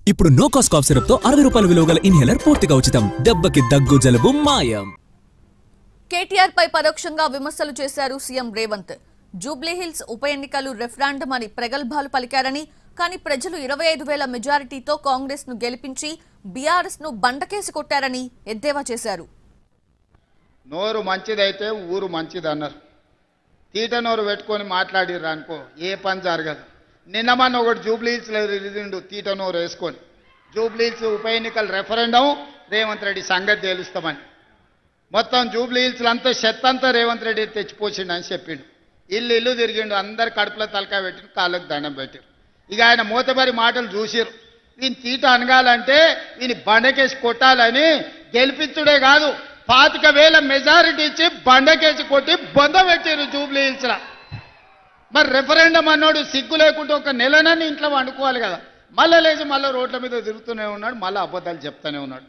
ఇప్పుడు no cost cough syrup తో 60 రూపాయల విలువ గల ఇన్హేలర్ పూర్తిగా ఉచితం. దెబ్బకి దగ్గు జలుబు మాయం. కేటీఆర్ పై పరోక్షంగా విమర్శలు చేశారు సీఎం రేవంత్. జూబ్లీహిల్స్ ఉప ఎన్నికలు రెఫరెండం అని ప్రగల్భాలు పలికారని, కానీ ప్రజలు 25,000 మెజారిటీతో కాంగ్రెస్ ను గెలిపించి బీఆర్ఎస్ ను బండకేసి కొట్టారని ఎద్దేవా చేశారు. నోరు మంచిదైతే ఊరు మంచిదన్నారు. తీట నోరు పెట్టుకొని మాట్లాడిర్రు అనుకో ఏ పని జరగదు. నిన్న మన ఒకటి జూబ్లీహిల్స్లో రిజిండు తీట నోరు వేసుకొని జూబ్లీహిల్స్ ఉప ఎన్నికల రెఫరెండం రేవంత్ రెడ్డి సంగతి తేలుస్తామని. మొత్తం జూబ్లీహిల్స్లో అంతా చెత్తంతా రేవంత్ రెడ్డి తెచ్చిపోసిండు అని చెప్పిండు. ఇల్లు తిరిగిండు, అందరు కడుపులో తలకాయ పెట్టిండు, కాళ్ళకు దండం పెట్టారు. ఇక ఆయన మూతబరి మాటలు చూసిరు. ఈయన తీట అనగాలంటే ఈయన బండకేసి కొట్టాలని గెలిపించుడే కాదు 25,000 మెజారిటీ ఇచ్చి బండకేసి కొట్టి బొంద పెట్టారు జూబ్లీహిల్స్లో. మరి రెఫరెండం అన్నాడు సిగ్గు లేకుంటే ఒక నెలనని ఇంట్లో వండుకోవాలి కదా. మళ్ళీ లేచి మళ్ళీ రోడ్ల మీద తిరుగుతూనే ఉన్నాడు, మళ్ళీ అబద్ధాలు చెప్తూనే ఉన్నాడు.